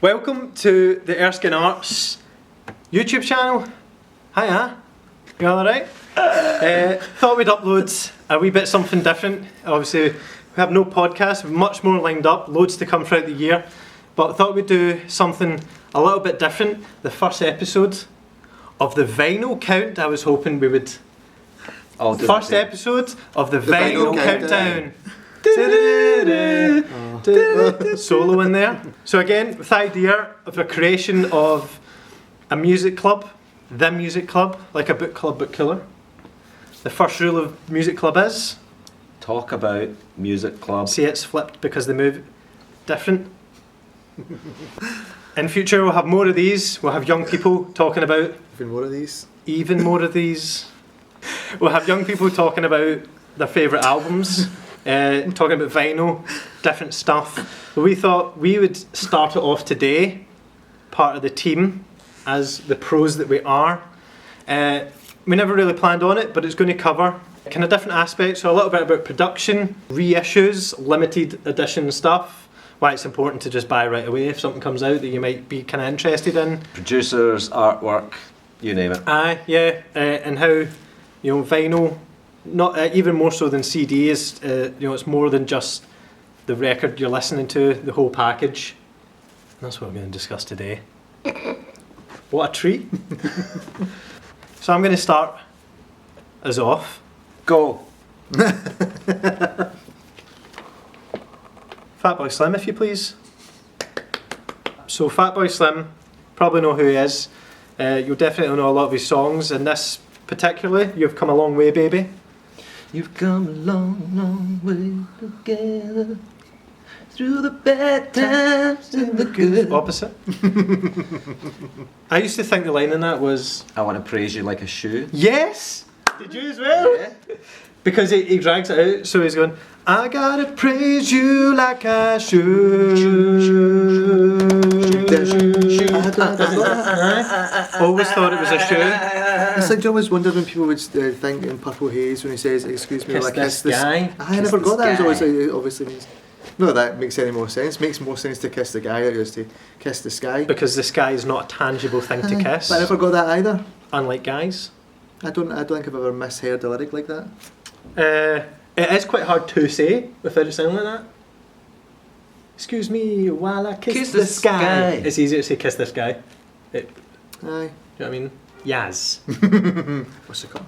Welcome to the Erskine Arts YouTube channel. Hiya, you alright? Thought we'd upload a wee bit something different. Obviously we have no podcast, we've much more lined up, loads to come throughout the year. But thought we'd do something a little bit different. The first episode of the vinyl count. I was hoping we would... First episode of the vinyl countdown. Solo in there. So again, with the idea of a creation of a music club, the music club, like a book club but cooler. The first rule of music club is... Talk about music club. See, it's flipped because they move different. In future we'll have more of these. We'll have young people talking about... Even more of these. Even more of these. We'll have young people talking about their favourite albums. Talking about vinyl, different stuff. But we thought we would start it off today, part of the team, as the pros that we are. We never really planned on it, but it's going to cover kind of different aspects. So a little bit about production, reissues, limited edition stuff, why it's important to just buy right away if something comes out that you might be kind of interested in. Producers, artwork, you name it. And how, vinyl, not even more so than CD, is it's more than just the record you're listening to, the whole package. And that's what we're going to discuss today. What a treat. So I'm going to start us off. Go. Fatboy Slim, if you please. So Fatboy Slim, probably know who he is. You'll definitely know a lot of his songs, and this particularly, You've Come a Long Way, Baby. You've come a long, long way together, through the bad times and the good. Opposite. I used to think the line in that was... I want to praise you like a shoe. Yes! Did you as well? Yeah. Because he drags it out, so he's going, I gotta praise you like I should. Always thought it was a shoe. It's like I always wondered when people would think in Purple Haze when he says, excuse me, Kiss like this guy. I never got that. It was always obviously means. No, that makes any more sense. Makes more sense to kiss the guy than it does to kiss the sky. Because the sky is not a tangible thing to kiss. But I never got that either. Unlike guys. I don't think I've ever misheard a lyric like that. It is quite hard to say without it sounding like that. Excuse me while I kiss the sky. It's easier to say kiss this guy. Aye. Do you know what I mean? Yaz. What's the call?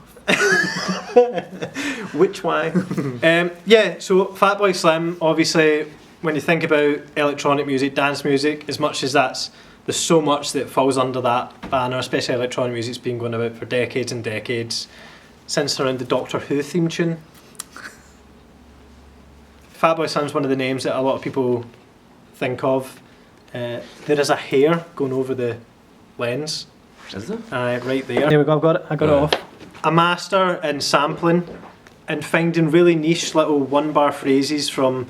Which why? So Fatboy Slim, obviously, when you think about electronic music, dance music, as much as there's so much that falls under that banner, especially electronic music's been going about for decades and decades, since around the Doctor Who theme tune. Fatboy Slim's one of the names that a lot of people think of. There is a hair going over the lens. Is there? Right there. There we go, I got it off. A master in sampling and finding really niche little one-bar phrases from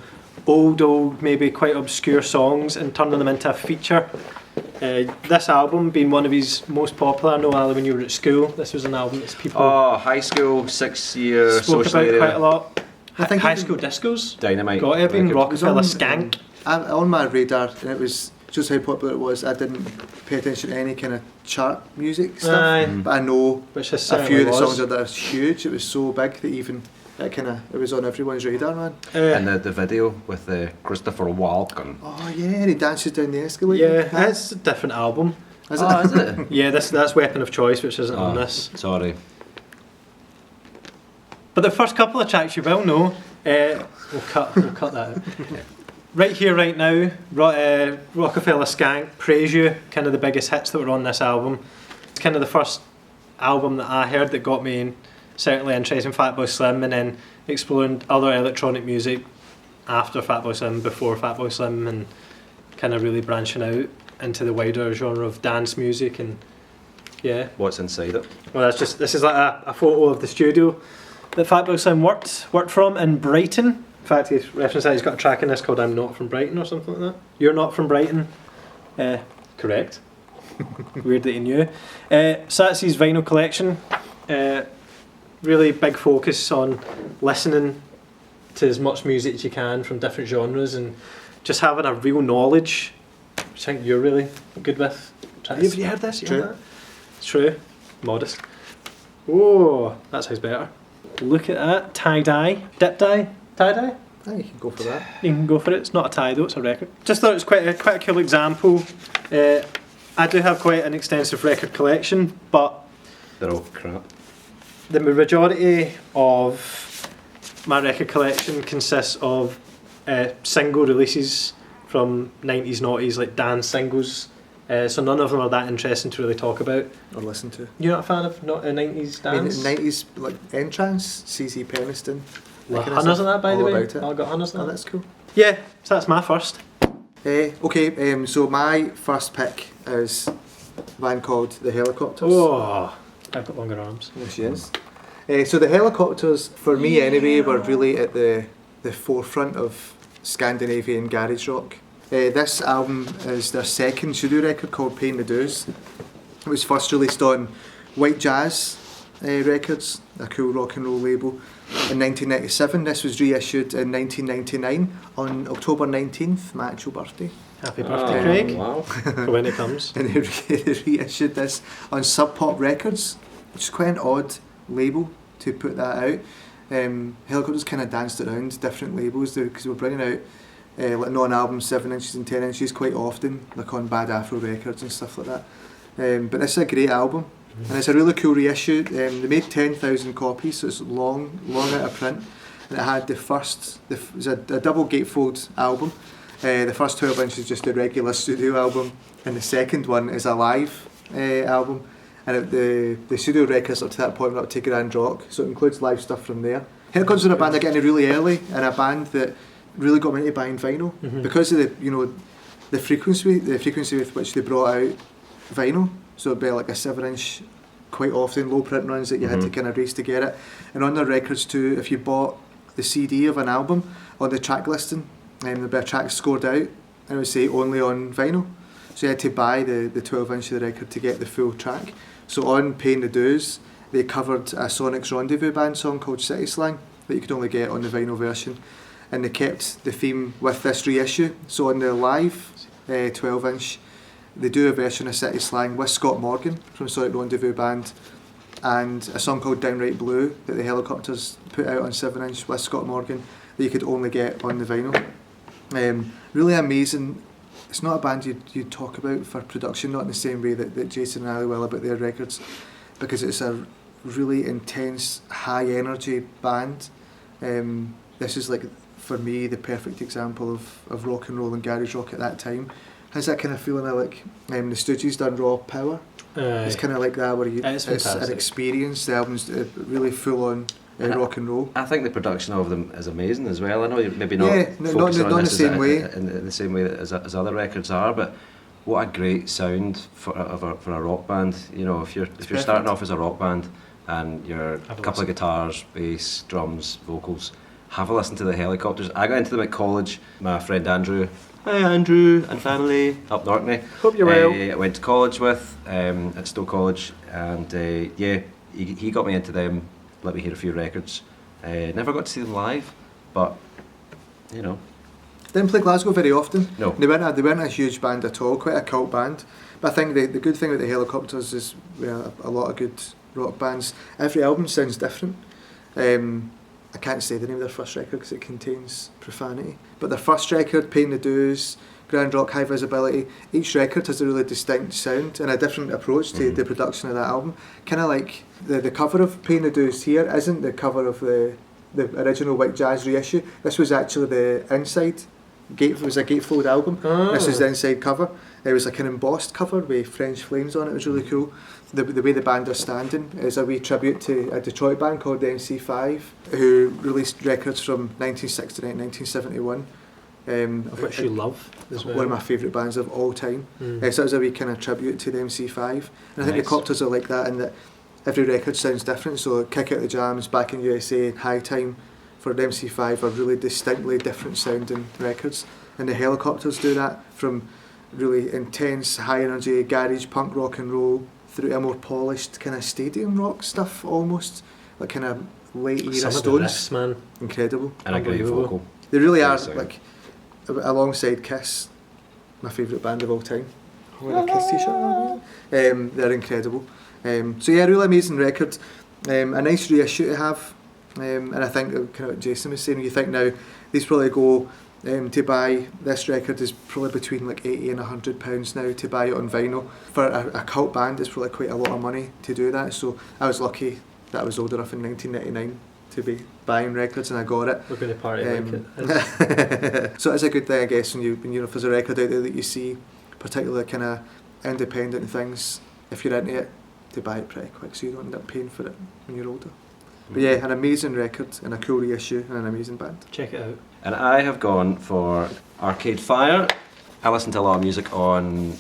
old, maybe quite obscure songs and turning them into a feature. This album being one of his most popular. I know, Ali, when you were at school, this was an album that people... Oh, high school, 6 year spoke social about area. quite a lot. I think High School Discos. Dynamite. Got it, being record. Rockefeller Skank. On my radar, and it was just how popular it was. I didn't pay attention to any kind of chart music stuff, Aye. but I know Which is a few of the was. songs that are huge. It was so big that even it was on everyone's radar, man. And the video with Christopher Walken. Oh yeah, and he dances down the escalator. Yeah, it's a different album. Is Oh, is it? Yeah, that's Weapon of Choice, which isn't on this. Sorry. But the first couple of tracks you will know. We'll cut that out. Right here, right now, Rockefeller Skank, Praise You, kind of the biggest hits that were on this album. It's kind of the first album that I heard that got me certainly interested in Fatboy Slim, and then exploring other electronic music after Fatboy Slim, before Fatboy Slim, and kind of really branching out into the wider genre of dance music. And yeah. What's inside it? Well, this is like a photo of the studio that Fatboy Slim worked from in Brighton. In fact, he's referenced that he's got a track in this called I'm Not From Brighton or something like that. You're Not From Brighton. Correct. Weird that you knew. So that's his vinyl collection. Really big focus on listening to as much music as you can from different genres and just having a real knowledge which I think you're really good with. Have you heard this? You True. heard that? It's true. Modest. Oh, that sounds better. Look at that. Tie-dye. Dip-dye. Tie-dye? You can go for that. You can go for it. It's not a tie though, it's a record. Just thought it was quite a cool example. I do have quite an extensive record collection, but They're all crap. the majority of my record collection consists of single releases from 90s, noughties, like dance singles. So none of them are that interesting to really talk about. Or listen to. You're not a fan of 90s dance? 90s, like Entrance, CC Peniston. Well, Hunters on that, by the all way. about it. I got Hunters on Oh, that. that's cool. Yeah, so that's my first. So my first pick is a band called the Hellacopters. Oh, I've got longer arms. There she is. So the Hellacopters, for me anyway, were really at the forefront of Scandinavian garage rock. This album is their second studio record called Paying the Dues. It was first released on White Jazz Records, a cool rock and roll label, in 1997. This was reissued in 1999 on October 19th, my actual birthday. Happy birthday, Craig. Wow. For when it comes. And they reissued this on Sub Pop Records, which is quite an odd label to put that out. Helicopters kind of danced around different labels because they were bringing out like non-album 7 inches and 10 inches quite often, like on Bad Afro Records and stuff like that. But this is a great album, and it's a really cool reissue. They made 10,000 copies, so it's long out of print, and it had it was a double gatefold album. The first 12 inches is just a regular studio album, and the second one is a live album. And the studio records up to that point were up to Grand Rock, so it includes live stuff from there. Helicopters were a band that got in really early, and a band that really got me into buying vinyl because of the frequency with which they brought out vinyl. So it'd be like a 7-inch, quite often low print runs that you had to kind of race to get it. And on their records too, if you bought the CD of an album, on the track listing, there'd be a track scored out, and it would say only on vinyl. So you had to buy the 12-inch of the record to get the full track. So on Paying the Dues, they covered a Sonic's Rendezvous band song called City Slang that you could only get on the vinyl version. And they kept the theme with this reissue. So on the live 12-inch, they do a version of City Slang with Scott Morgan from Sonic Rendezvous band, and a song called Downright Blue that the Helicopters put out on 7-inch with Scott Morgan that you could only get on the vinyl. Really amazing. It's not a band you'd talk about for production, not in the same way that Jason and Ali will about their records, because it's a really intense, high energy band. This is like, for me, the perfect example of rock and roll and garage rock at that time. Has that kind of feeling of like the Stooges done Raw Power? It's kind of like that, where it's an experience. The album's really full on rock and roll. I think the production of them is amazing as well. I know you're maybe not focusing on not this in the same way. In the same way as other records are, but what a great sound for a rock band. You know, if you're starting off as a rock band and you're a couple of guitars, bass, drums, vocals, have a listen to the Helicopters. I got into them at college. My friend Andrew, hi Andrew and family, up Nortney. Hope you're well. I went to college with at Stowe College, and he got me into them. Let me hear a few records. Never got to see them live, but you know. Didn't play Glasgow very often. No. They weren't a huge band at all, quite a cult band. But I think the good thing with the Helicopters is a lot of good rock bands. Every album sounds different. I can't say the name of their first record because it contains profanity. But their first record, Paying the Dues, Grand Rock, High Visibility, each record has a really distinct sound and a different approach to the production of that album. Kind of like the cover of Paying the Dues here isn't the cover of the original White Jazz reissue. This was actually the inside. It was a gatefold album. This is the inside cover. It was like an embossed cover with French flames on it. It was really cool. The way the band are standing is a wee tribute to a Detroit band called the MC5, who released records from 1969 and 1971. Of which you love as well. One of my favourite bands of all time. So it was a wee kind of tribute to the MC5. And I think the Copters are like that in that every record sounds different. So Kick Out the Jams, Back in USA, High Time for the MC5 are really distinctly different sounding records. And the Helicopters do that, from really intense, high energy, garage, punk rock and roll through a more polished kind of stadium rock stuff almost. Like kind of late era Some Stones. of the riffs, man. Incredible. And a great vocal. They really are, Great sound. like, alongside Kiss, my favourite band of all time. I'm wearing a Kiss t-shirt. They're incredible. So yeah, really amazing record. A nice reissue to have. And I think kind of what Jason was saying, you think now these probably go to buy this record is probably between like £80 and £100 now to buy it on vinyl. For a cult band, it's probably quite a lot of money to do that. So I was lucky that I was old enough in 1999 to be buying records, and I got it. We're going to party like it. So it's a good thing, I guess, if there's a record out there that you see, particularly kind of independent things, if you're into it, to buy it pretty quick so you don't end up paying for it when you're older. But yeah, an amazing record and a cool reissue and an amazing band. Check it out. And I have gone for Arcade Fire. I listen to a lot of music on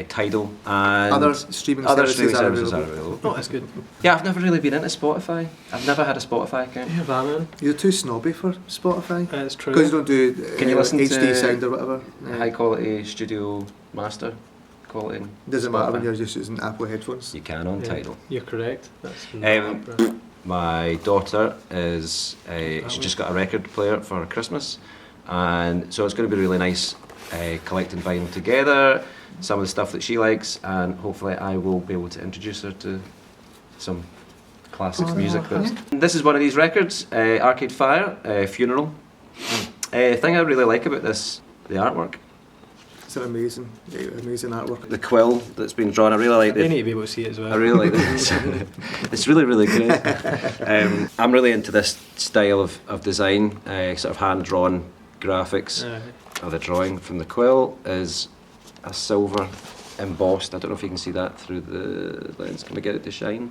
Tidal and Other streaming services are available. Oh, that's good. Yeah, I've never really been into Spotify. I've never had a Spotify account. Yeah, man. You're too snobby for Spotify. It's true. Because you don't do Can you listen HD to sound or whatever. High quality studio master quality. Doesn't matter when Spotify. you're just using Apple headphones. You can on Tidal. You're correct. That's My daughter is she just got a record player for Christmas, and so it's going to be really nice collecting vinyl together, some of the stuff that she likes, and hopefully I will be able to introduce her to some classics music. This is one of these records, Arcade Fire, Funeral. Thing I really like about this, the artwork. It's an amazing artwork. The quill that's been drawn, I really like They the... need to be able to see it as well. I really like this. It's really, really great. I'm really into this style of design, sort of hand-drawn graphics. The drawing from the quill is a silver embossed. I don't know if you can see that through the lens. Can we get it to shine?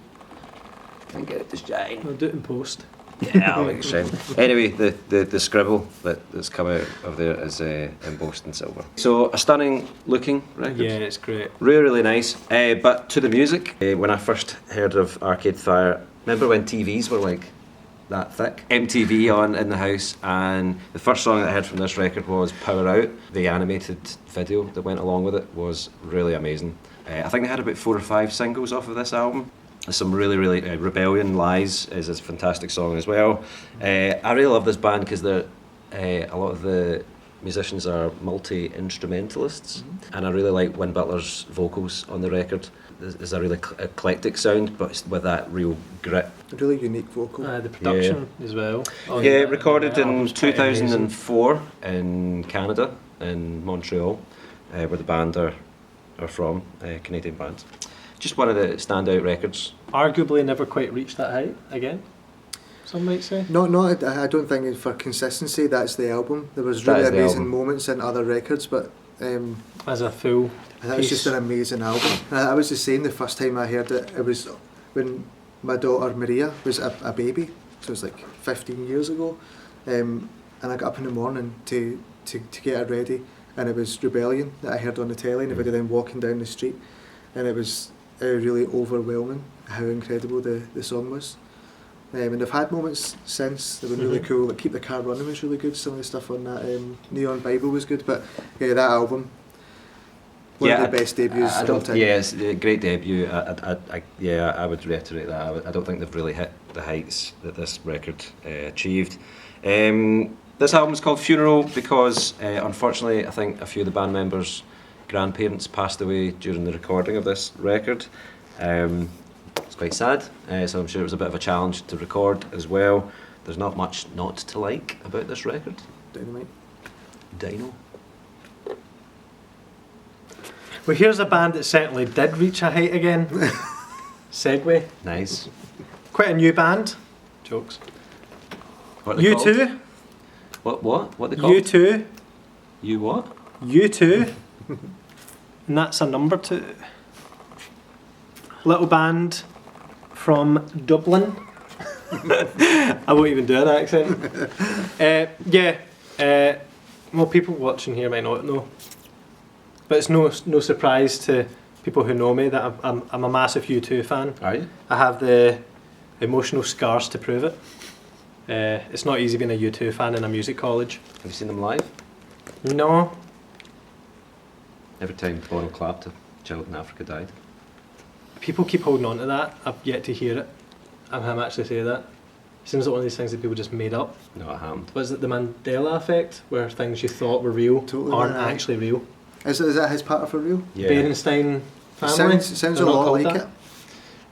Can get it to shine. I'll do it in post. Yeah, I'll make it shine. Anyway, the scribble that's come out of there is embossed in silver. So a stunning looking record. Yeah, it's great. Really, really nice. But to the music, when I first heard of Arcade Fire, remember when TVs were like that thick? MTV on in the house, and the first song that I heard from this record was Power Out. The animated video that went along with it was really amazing. I think they had about 4 or 5 singles off of this album. There's some really, really Rebellion Lies is a fantastic song as well. I really love this band because they're a lot of the musicians are multi-instrumentalists, and I really like Win Butler's vocals on the record. There's a really eclectic sound, but with that real grit. A really unique vocal. The production as well. Recorded in 2004 in Canada, in Montreal, where the band are from, Canadian band. Just one of the standout records. Arguably never quite reached that height again, some might say. No, I don't think for consistency that's the album. There was really amazing moments in other records, but as a full that was just an amazing album. I was just saying the first time I heard it, it was when my daughter Maria was a baby, so it was like 15 years ago, and I got up in the morning to get her ready, and it was Rebellion that I heard on the telly, and everybody then walking down the street, and it was really overwhelming how incredible the song was. And I've had moments since that were really cool, like Keep the Car Running was really good, some of the stuff on that Neon Bible was good, but yeah, that album, one of the best debuts of all time. Yeah, it's a great debut. I would reiterate that. I don't think they've really hit the heights that this record achieved. This album's called Funeral because unfortunately I think a few of the band members' grandparents passed away during the recording of this record. It's quite sad, so I'm sure it was a bit of a challenge to record as well. There's not much not to like about this record. Dynamite. Dino. Well, here's a band that certainly did reach a height again. Segway. Nice. Quite a new band. Jokes. What are they called? U2. What they called? U2. You what? U2. And that's a number 2. Little band from Dublin. I won't even do an accent. Well, people watching here might not know, but it's no surprise to people who know me that I'm a massive U2 fan. Are you? I have the emotional scars to prove it. It's not easy being a U2 fan in a music college. Have you seen them live? No. Every time Bono clapped, a child in Africa died. People keep holding on to that. I've yet to hear it. And him actually say that. It seems like one of these things that people just made up. No, I haven't. Was it the Mandela effect, where things you thought were real Totally aren't right. actually real? Is that his patter for real? Yeah. Berenstein family. It sounds They're a not lot called like that.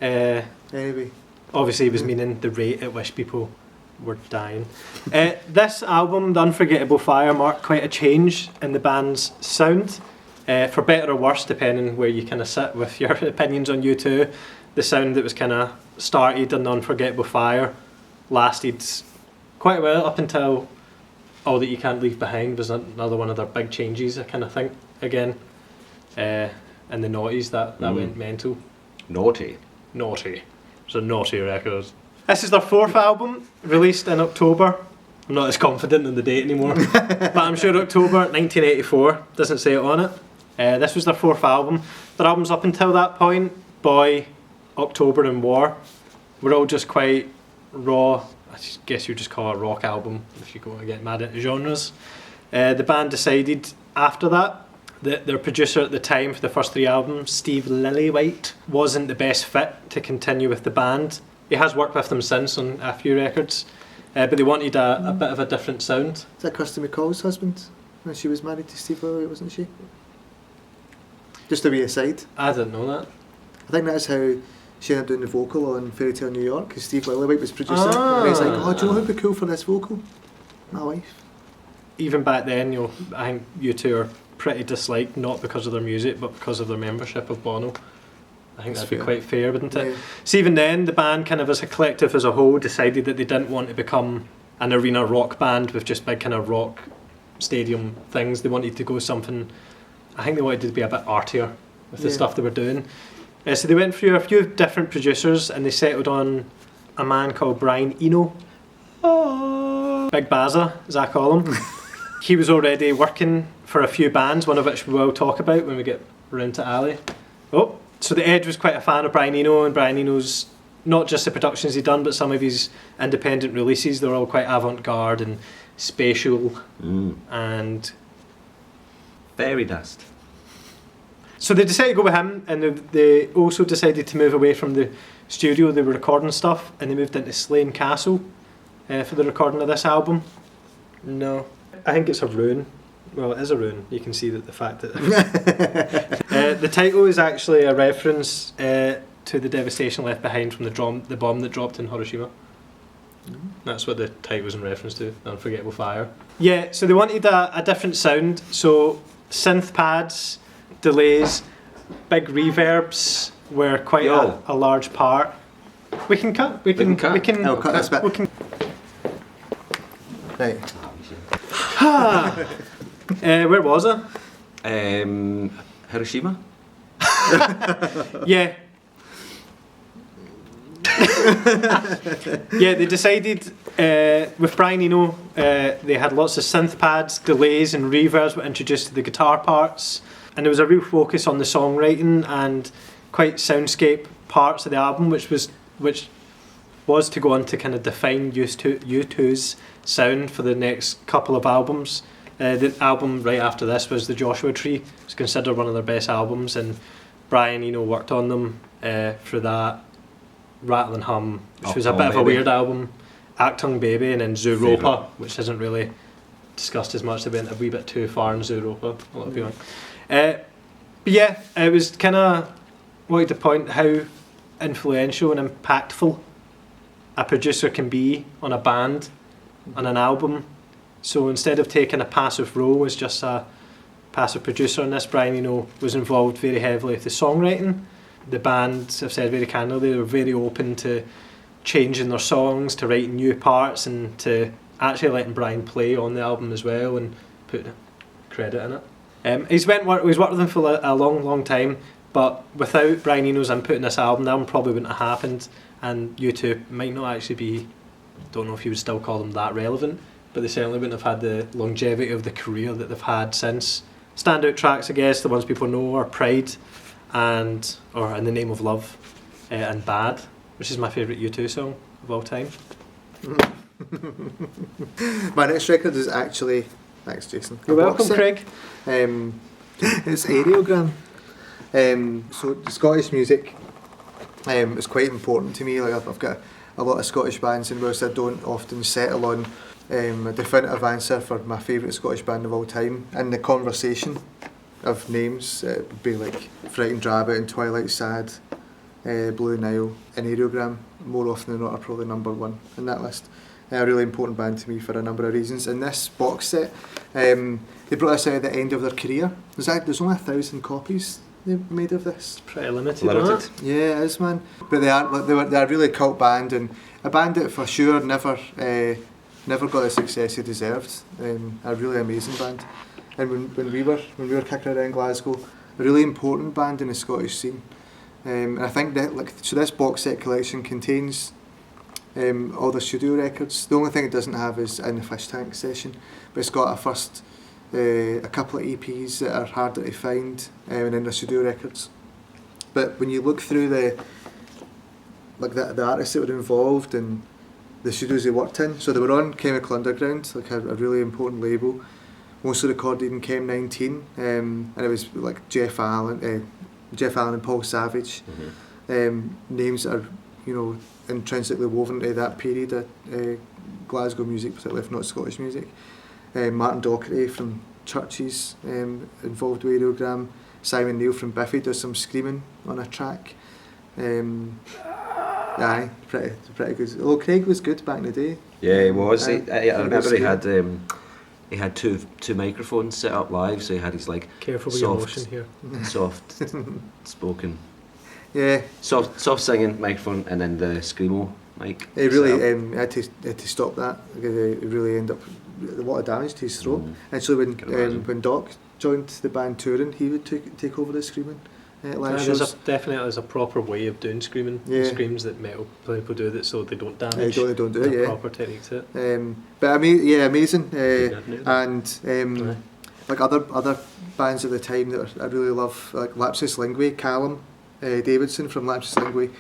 it. Anyway. Obviously, he was meaning the rate at which people were dying. This album, The Unforgettable Fire, marked quite a change in the band's sound, for better or worse, depending where you kind of sit with your opinions on U2. The sound that was kind of started in The Unforgettable Fire lasted quite a while, up until All That You Can't Leave Behind was another one of their big changes, I kind of think, again. And the Naughties, that went mental. Naughty. It's a naughty record. This is their fourth album, released in October. I'm not as confident in the date anymore, but I'm sure October 1984, doesn't say it on it. This was their fourth album. Their albums up until that point, Boy, October and War, were all just quite raw. I guess you'd just call it a rock album if you go to get mad at genres. The band decided after that their producer at the time for the first three albums, Steve Lillywhite, wasn't the best fit to continue with the band. He has worked with them since on a few records, but they wanted a bit of a different sound. Is that Kirsty MacColl's husband? When she was married to Steve Lillywhite, wasn't she? Just a wee aside. I didn't know that. I think that's how she ended up doing the vocal on Fairy Tale New York, because Steve Lillywhite was producing. And he's like, oh, do you know who'd be cool for this vocal? My wife. Even back then, I think U2 are pretty disliked, not because of their music, but because of their membership of Bono. I think that'd be quite fair, wouldn't it? Yeah. So even then, the band kind of as a collective as a whole decided that they didn't want to become an arena rock band with just big kind of rock stadium things. They wanted to go something, I think they wanted to be a bit artier with the stuff they were doing. So they went through a few different producers and they settled on a man called Brian Eno. Big Bazza, as I call him. He was already working for a few bands, one of which we will talk about when we get round to Ali. So the Edge was quite a fan of Brian Eno, and Brian Eno's, not just the productions he'd done, but some of his independent releases, they were all quite avant-garde and spatial and fairy dust. So they decided to go with him, and they also decided to move away from the studio they were recording stuff, and they moved into Slane Castle for the recording of this album. No, I think it's a ruin. Well, it is a ruin. You can see that the fact that the title is actually a reference to the devastation left behind from the bomb that dropped in Hiroshima. That's what the title was in reference to, The Unforgettable Fire. Yeah, so they wanted a different sound, so synth pads, delays, big reverbs were quite a large part. We can cut. We can cut this bit. Right. Where was I? Hiroshima? Yeah. Yeah, they decided with Brian Eno, they had lots of synth pads, delays and reverbs were introduced to the guitar parts, and there was a real focus on the songwriting and quite soundscape parts of the album, which was to go on to kind of define U2's sound for the next couple of albums. The album right after this was The Joshua Tree. It's considered one of their best albums, and Brian Eno worked on them for that. Rattle and Hum, which was a bit of a weird album. Achtung Baby, and then Zooropa, which isn't really discussed as much. They went a wee bit too far in Zooropa, a lot of people. But yeah, it was kind of wanted to point how influential and impactful a producer can be on a band, on an album. So instead of taking a passive role as just a passive producer on this, Brian Eno was involved very heavily with the songwriting. The band have said very candidly they were very open to changing their songs, to writing new parts, and to actually letting Brian play on the album as well and put credit in it. He's worked with them for a long time, but without Brian Eno's input in this album, the album probably wouldn't have happened, and U2 might not actually be, don't know if you would still call them that relevant, but they certainly wouldn't have had the longevity of the career that they've had since. Standout tracks, I guess, the ones people know are Pride, or In the Name of Love, and Bad, which is my favourite U2 song of all time. My next record is actually... Thanks, Jason. You're welcome, Craig. It's Aerogram. So the Scottish music is quite important to me. Like I've got a lot of Scottish bands, and whilst I don't often settle on a definitive answer for my favourite Scottish band of all time, in the conversation, of names, it would be like Frightened Rabbit and Twilight Sad, Blue Nile and Aerogram, more often than not, are probably number one in that list. A really important band to me for a number of reasons. And this box set, they brought this out at the end of their career. There's only 1,000 copies they made of this. Pretty limited. Yeah, it is, man. But they're a really cult band, and a band that for sure never got the success they deserved. A really amazing band. And when we were kicking around Glasgow, a really important band in the Scottish scene. And I think that this box set collection contains all the studio records. The only thing it doesn't have is In the Fish Tank session, but it's got a couple of EPs that are harder to find, and then the studio records. But when you look through the artists that were involved and the studios they worked in, so they were on Chemical Underground, like a really important label, mostly recorded in Chem 19, and it was like Jeff Allen and Paul Savage, names that are intrinsically woven into that period of Glasgow music, particularly if not Scottish music. Martin Docherty from Churches, involved with Aerogram. Simon Neil from Biffy does some screaming on a track. Aye, pretty good. Although Craig was good back in the day. Yeah, he was. I remember he had two microphones set up live, so he had his like careful with your motion here. Soft spoken. Yeah. Soft singing microphone, and then the screamo mic. He really had to stop that because it really ended up a lot of damage to his throat. And so when Doc joined the band touring, he would take over the screaming live shows. There's a proper way of doing screaming. Screams that metal people do that so they don't damage. They don't do it. Yeah. Proper technique to it. But amazing. And like other bands at the time that I really love, like Lapsus Linguae, Callum Davidson from Lapsus Linguae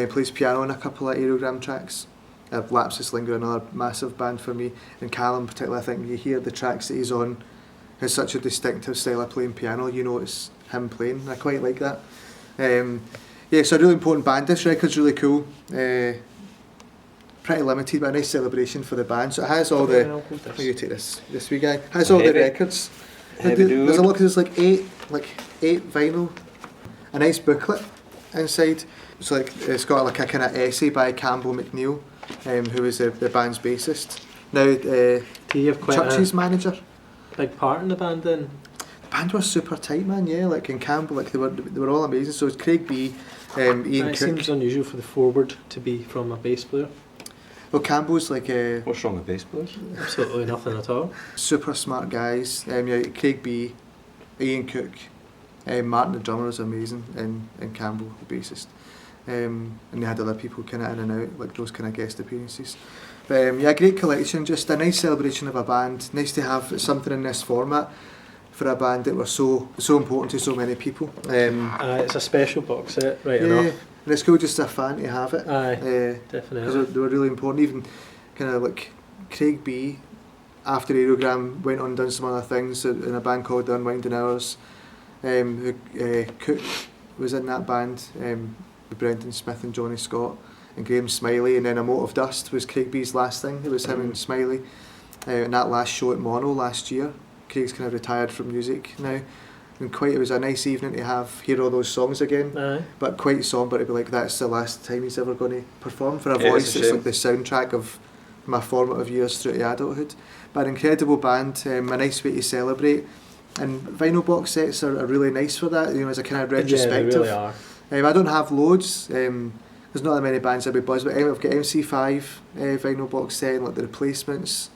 plays piano on a couple of Aerogram tracks. Lapsus Linguae, another massive band for me, and Callum particularly. I think you hear the tracks that he's on has such a distinctive style of playing piano. You know it's him playing. I quite like that. It's a really important band. This record's really cool. Pretty limited, but a nice celebration for the band. So it has all the. How you take this wee guy? It has all the records. There's a look. There's like eight vinyl. A nice booklet inside. So it's got like a kind of essay by Campbell McNeil, who was the band's bassist. Now Church's manager. Big part in the band then. The band was super tight, man. Yeah, like in Campbell, like they were all amazing. So it's Craig B, Ian Cook. It seems unusual for the forward to be from a bass player. Well, Campbell's like what's wrong with bass players? Absolutely nothing at all. Super smart guys. Craig B, Ian Cook, Martin the drummer was amazing, and Campbell the bassist. And they had other people kind of in and out, like those kind of guest appearances. But great collection, just a nice celebration of a band. Nice to have something in this format for a band that were so important to so many people. It's a special box set, right enough. And it's cool just as a fan to have it. Definitely. Because they were really important. Even kind of like Craig B, after Aerogram, went on and done some other things in a band called The Unwinding Hours. Cook was in that band with Brendan Smith and Johnny Scott and Graham Smiley, and then A Mote of Dust was Craig B's last thing. It was him and Smiley, and that last show at Mono last year. Craig's kind of retired from music now, and it was a nice evening to hear all those songs again. But quite somber to be like that's the last time he's ever going to perform for a voice that's like the soundtrack of my formative years through to adulthood. But an incredible band, a nice way to celebrate. And vinyl box sets are really nice for that, as a kind of retrospective. Yeah, they really are. I don't have loads. There's not that many bands I'd be buzzed, but I've got MC5 vinyl box set, and like the Replacements,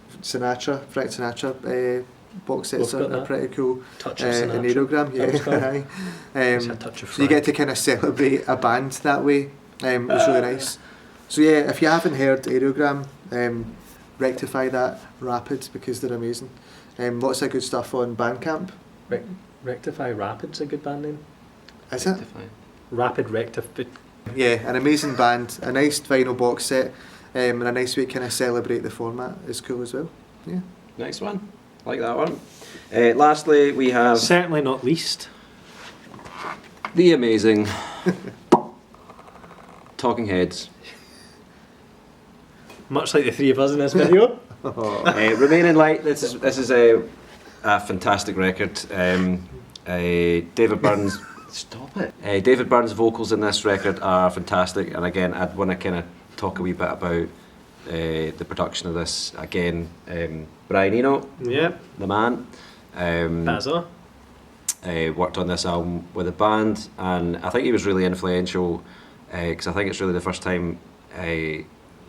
Frank Sinatra box sets are pretty cool. Touch of Sinatra. And Aerogram, so you get to kind of celebrate a band that way. It was really nice. So yeah, if you haven't heard Aerogram, rectify that rapid because they're amazing. Lots of good stuff on Bandcamp. Rectify Rapid's a good band name. Is it? Rapid Rectify. Yeah, an amazing band, a nice vinyl box set, and a nice way to kind of celebrate the format is cool as well. Yeah. Next one. Like that one. Lastly, we have... Certainly not least. The amazing Talking Heads. Much like the three of us in this video. Remain in Light. This is a fantastic record. David Byrne's stop it. David Byrne's vocals in this record are fantastic, and again, I'd want to kind of talk a wee bit about the production of this. Again, Brian Eno, the man, Bazza. worked on this album with a band, and I think he was really influential because I think it's really the first time they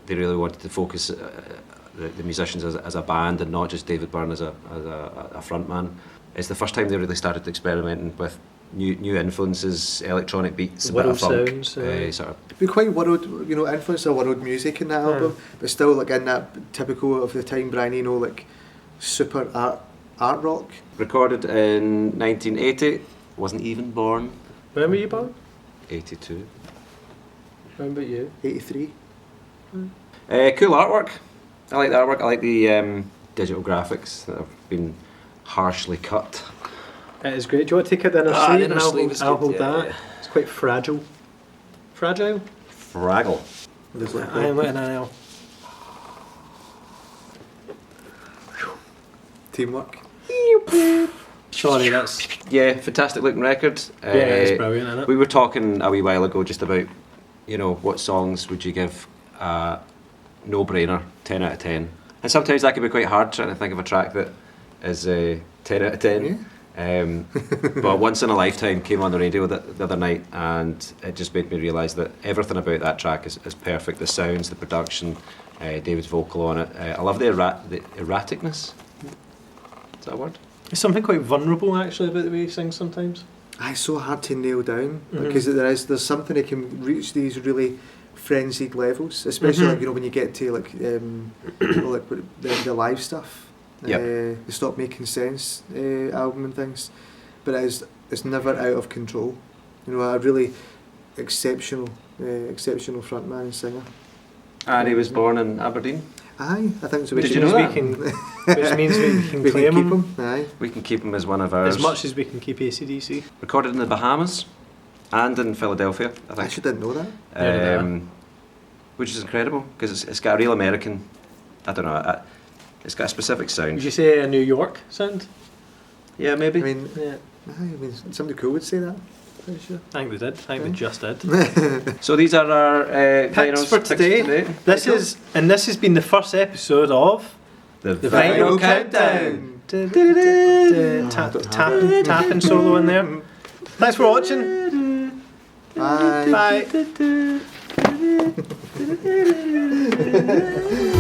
really wanted to focus the musicians as a band and not just David Byrne as a frontman. It's the first time they really started experimenting with new influences, electronic beats, a bit of funk, sounds. sort of. It'd be quite world, influence of world music in that album, but still like in that typical of the time Brian Eno, like super art rock. Recorded in 1980, wasn't even born. When were you born? 82. When about you? 83. Cool artwork. I like the artwork. I like the digital graphics that have been harshly cut. It is great. Do you want to take it down Ah, sleeve the and inner sleeve is I'll good, hold yeah. that. It's quite fragile. Fragile? Fraggle. I am letting that out. Teamwork. Sorry, that's... Yeah, fantastic looking record. Yeah, it's brilliant, isn't it? We were talking a wee while ago just about, what songs would you give a no-brainer, 10 out of 10. And sometimes that can be quite hard trying to think of a track that is 10 out of 10. Yeah. But Once in a Lifetime came on the radio the other night, and it just made me realise that everything about that track is perfect. The sounds, the production, David's vocal on it. I love the erraticness. Is that a word? There's something quite vulnerable actually about the way he sings sometimes. It's so hard to nail down because there's something that can reach these really frenzied levels, especially like when you get to like the live stuff. The Stop Making Sense album and things, but it's never out of control. A really exceptional frontman and singer. And he was born in Aberdeen. Aye, I think so. Which you know that? which means we can We claim can keep him him. Aye. We can keep him as one of ours. as much as we can keep AC/DC. Recorded in the Bahamas and in Philadelphia, I I think. actually didn't know that. Never did. Which is incredible because it's got a real American. I don't know. It's got a specific sound. Would you say a New York sound? Yeah, maybe. I mean, Yeah. somebody cool would say that. Pretty sure. I think they did. I think they just did. So these are our Picks vinyls for today. This has been the first episode of the the Vinyl Vinyl Countdown. Tapping solo in there. Thanks for watching. Bye. Bye.